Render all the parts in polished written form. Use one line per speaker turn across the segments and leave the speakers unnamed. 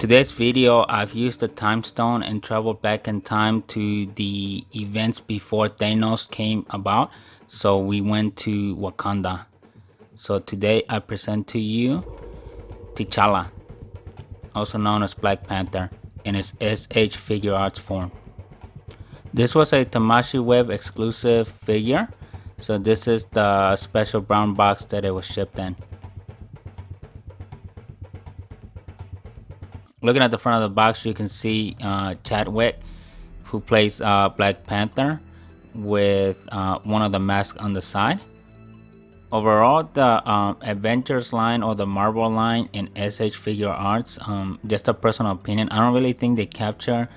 today's video, I've used the time stone and traveled back in time to the events before Thanos came about. So we went to Wakanda. So today I present to you T'Challa, also known as Black Panther, in its S.H.Figuarts form. This was a Tamashii Web exclusive figure, so this is the special brown box that it was shipped in. Looking at the front of the box, you can see Chadwick, who plays Black Panther, with one of the masks on the side. Overall, the Avengers line or the Marvel line in S.H.Figuarts, just a personal opinion, I don't really think they capture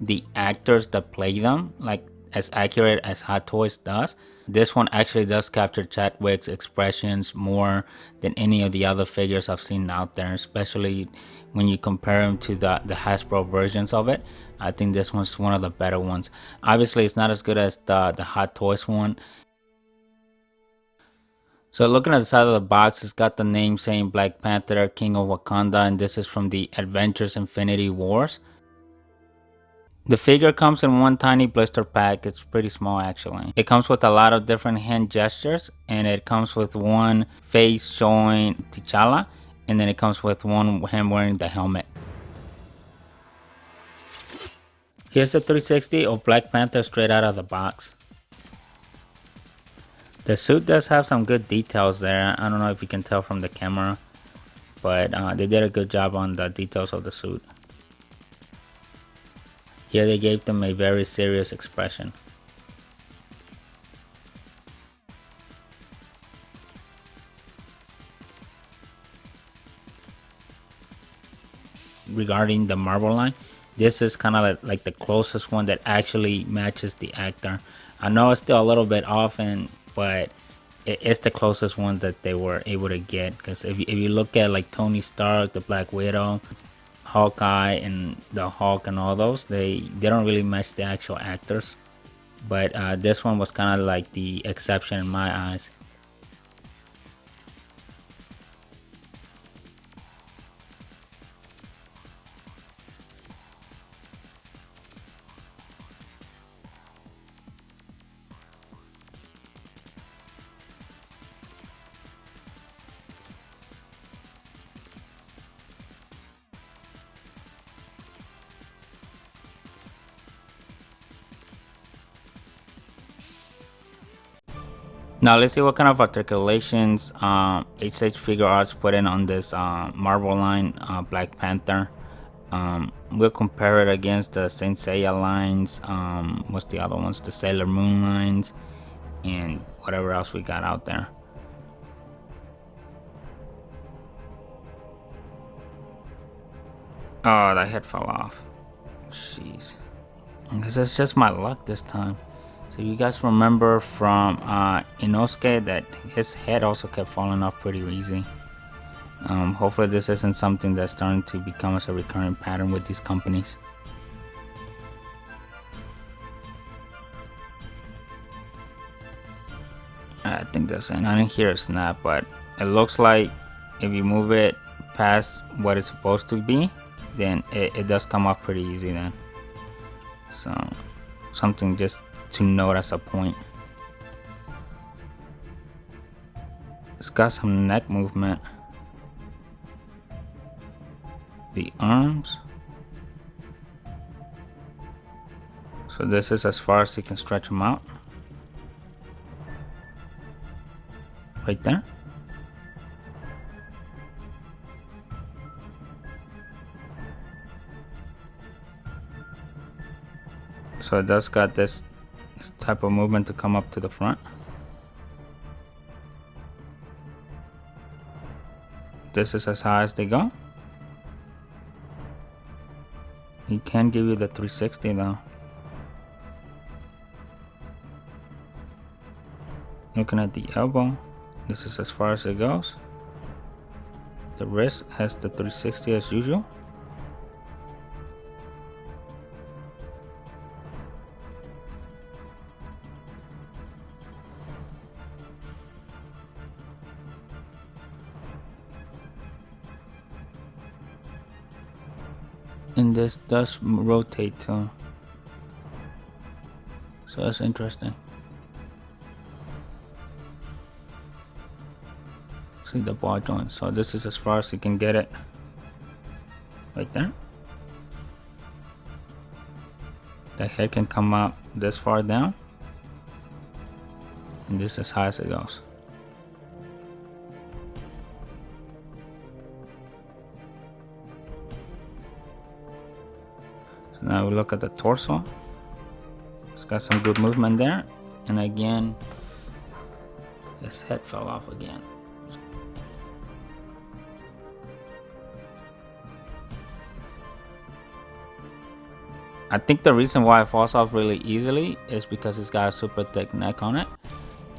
the actors that play them like as accurate as Hot Toys does. This one actually does capture Chadwick's expressions more than any of the other figures I've seen out there, especially when you compare him to the Hasbro versions of it. I think this one's one of the better ones. Obviously, it's not as good as the Hot Toys one. So looking at the side of the box, it's got the name saying Black Panther, King of Wakanda, and this is from the Avengers Infinity Wars. The figure comes in one tiny blister pack. It's pretty small actually. It comes with a lot of different hand gestures, and it comes with one face showing T'Challa, and then it comes with one hand wearing the helmet. Here's the 360 of Black Panther straight out of the box. The suit does have some good details there. I don't know if you can tell from the camera, but they did a good job on the details of the suit. Here they gave them a very serious expression. Regarding the Marvel line, this is kind of like the closest one that actually matches the actor. I know it's still a little bit off, but it's the closest one that they were able to get. Because if you look at like Tony Stark, the Black Widow, Hawkeye, and the Hulk, and all those, they don't really match the actual actors. But this one was kind of like the exception in my eyes. Now let's see what kind of articulations S.H.Figuarts put in on this Marvel line Black Panther. We'll compare it against the Saint Seiya lines, what's the other ones, the Sailor Moon lines, and whatever else we got out there. Oh, that head fell off. Jeez. I guess it's just my luck this time. So you guys remember from Inosuke that his head also kept falling off pretty easy. Hopefully this isn't something that's starting to become as a recurring pattern with these companies. I think that's it. I didn't hear a snap, but it looks like if you move it past what it's supposed to be, then it does come off pretty easy then. So something just to note as a point. It's got some neck movement. The arms. So this is as far as you can stretch them out. Right there. So it does got this type of movement to come up to the front. This is as high as they go. He can give you the 360 though. Looking at the elbow, this is as far as it goes. The wrist has the 360 as usual. And this does rotate too, so that's interesting. See the ball joint, so this is as far as you can get it, right there. The head can come out this far down, and this is as high as it goes. So now we look at the torso. It's got some good movement there, and again his head fell off again. I think the reason why it falls off really easily is because it's got a super thick neck on it,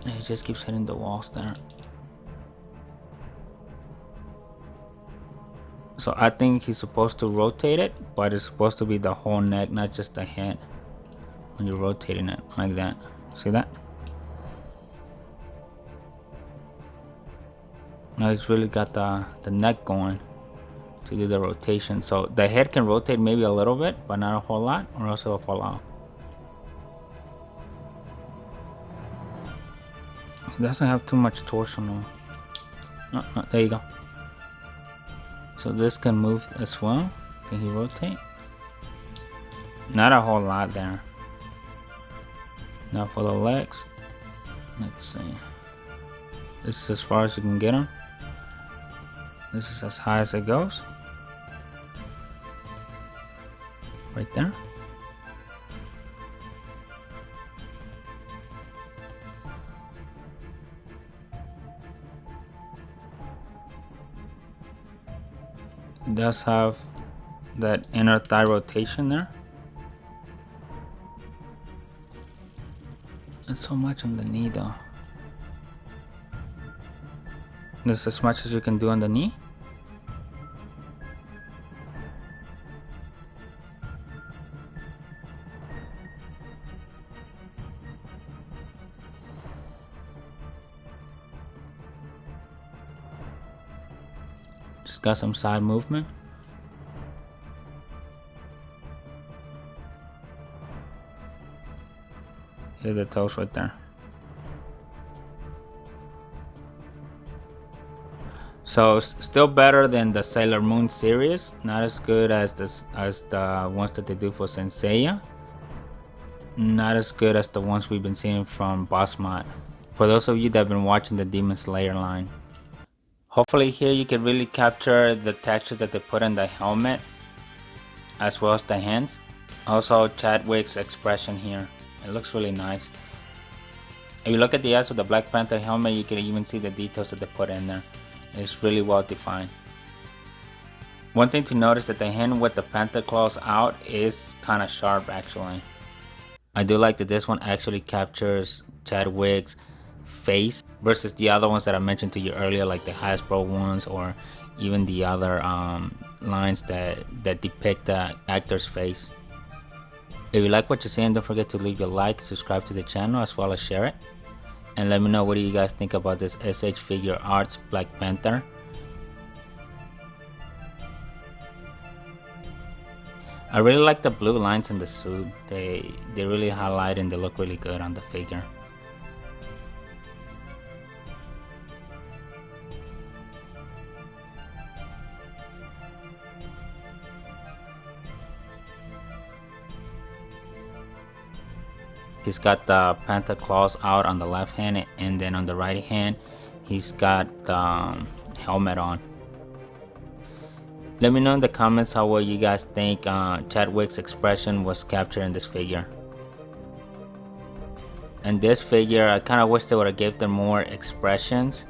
and it just keeps hitting the walls there. So I think he's supposed to rotate it, but it's supposed to be the whole neck, not just the head, when you're rotating it like that. See that? Now it's really got the neck going to do the rotation. So the head can rotate maybe a little bit, but not a whole lot, or else it will fall off. It doesn't have too much torsional. Oh, there you go. So this can move as well. Can he rotate? Not a whole lot there. Now for the legs, let's see. This is as far as you can get them. This is as high as it goes. Right there. It does have that inner thigh rotation there. Not so much on the knee though. This is as much as you can do on the knee. Just got some side movement. Here the toes right there. So still better than the Sailor Moon series. Not as good as the ones that they do for Senseiya. Not as good as the ones we've been seeing from Boss Mod. For those of you that have been watching the Demon Slayer line. Hopefully here you can really capture the texture that they put in the helmet, as well as the hands. Also Chadwick's expression here. It looks really nice. If you look at the eyes of the Black Panther helmet, you can even see the details that they put in there. It's really well defined. One thing to notice that the hand with the panther claws out is kind of sharp actually. I do like that this one actually captures Chadwick's face versus the other ones that I mentioned to you earlier, like the Hasbro ones or even the other lines that depict the actor's face. If you like what you're seeing, don't forget to leave your like, subscribe to the channel, as well as share it. And let me know, what do you guys think about this S.H.Figuarts Black Panther? I really like the blue lines in the suit. They really highlight and they look really good on the figure. He's got the panther claws out on the left hand, and then on the right hand he's got the helmet on. Let me know in the comments how well you guys think Chadwick's expression was captured in this figure. And this figure, I kind of wish they would have given them more expressions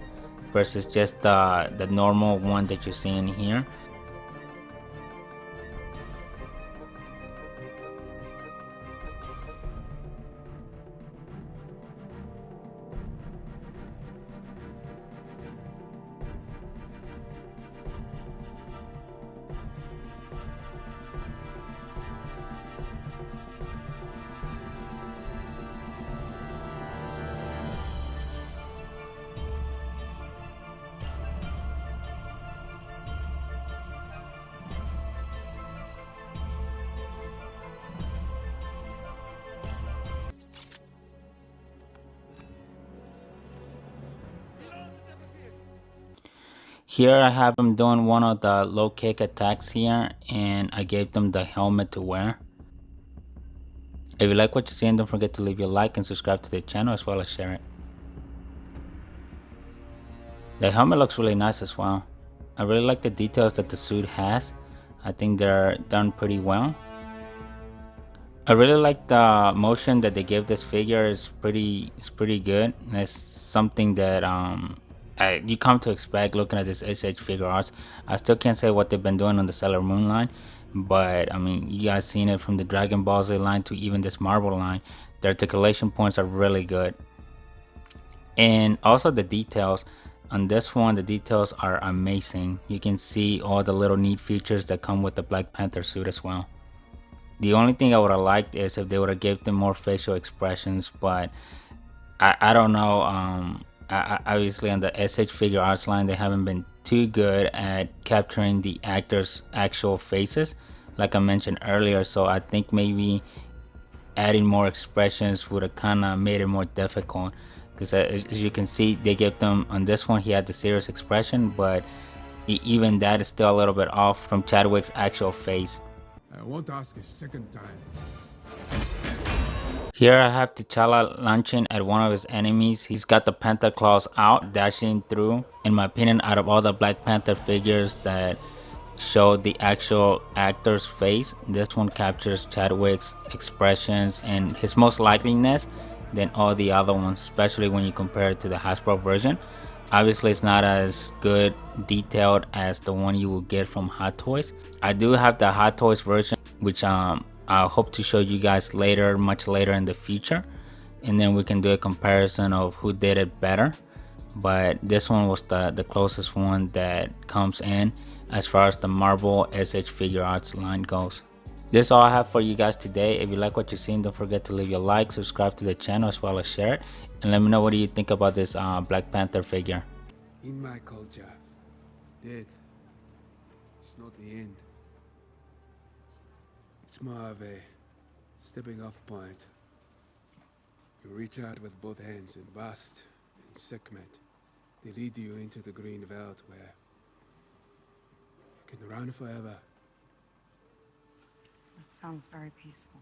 versus just the normal one that you're seeing here. Here I have them doing one of the low kick attacks here, and I gave them the helmet to wear. If you like what you're seeing, don't forget to leave your like and subscribe to the channel as well as share it. The helmet looks really nice as well. I really like the details that the suit has. I think they're done pretty well. I really like the motion that they give this figure. It's pretty good. And it's something that you come to expect looking at this S.H.Figuarts. I still can't say what they've been doing on the Sailor Moon line, but I mean, you guys seen it from the Dragon Ball Z line to even this Marvel line. The articulation points are really good, and also the details. On this one, the details are amazing. You can see all the little neat features that come with the Black Panther suit as well. The only thing I would have liked is if they would have given them more facial expressions, but I don't know. Obviously, on the S.H.Figuarts line, they haven't been too good at capturing the actors' actual faces, like I mentioned earlier. So I think maybe adding more expressions would have kind of made it more difficult. Because as you can see, they give them on this one, he had the serious expression, but even that is still a little bit off from Chadwick's actual face.
I won't ask a second time.
Here I have T'Challa launching at one of his enemies. He's got the Panther claws out, dashing through. In my opinion, out of all the Black Panther figures that show the actual actor's face, this one captures Chadwick's expressions and his most likeliness than all the other ones, especially when you compare it to the Hasbro version. Obviously, it's not as good detailed as the one you will get from Hot Toys. I do have the Hot Toys version, which I hope to show you guys later, much later in the future, and then we can do a comparison of who did it better. But this one was the closest one that comes in as far as the Marvel S.H.Figuarts line goes. This is all I have for you guys today. If you like what you're seeing, don't forget to leave your like, subscribe to the channel as well as share it, and let me know what do you think about this Black Panther figure.
In my culture, death is not the end. It's more of a stepping off point. You reach out with both hands and Bast and Sekhmet. They lead you into the green veldt where you can run forever.
That sounds very peaceful.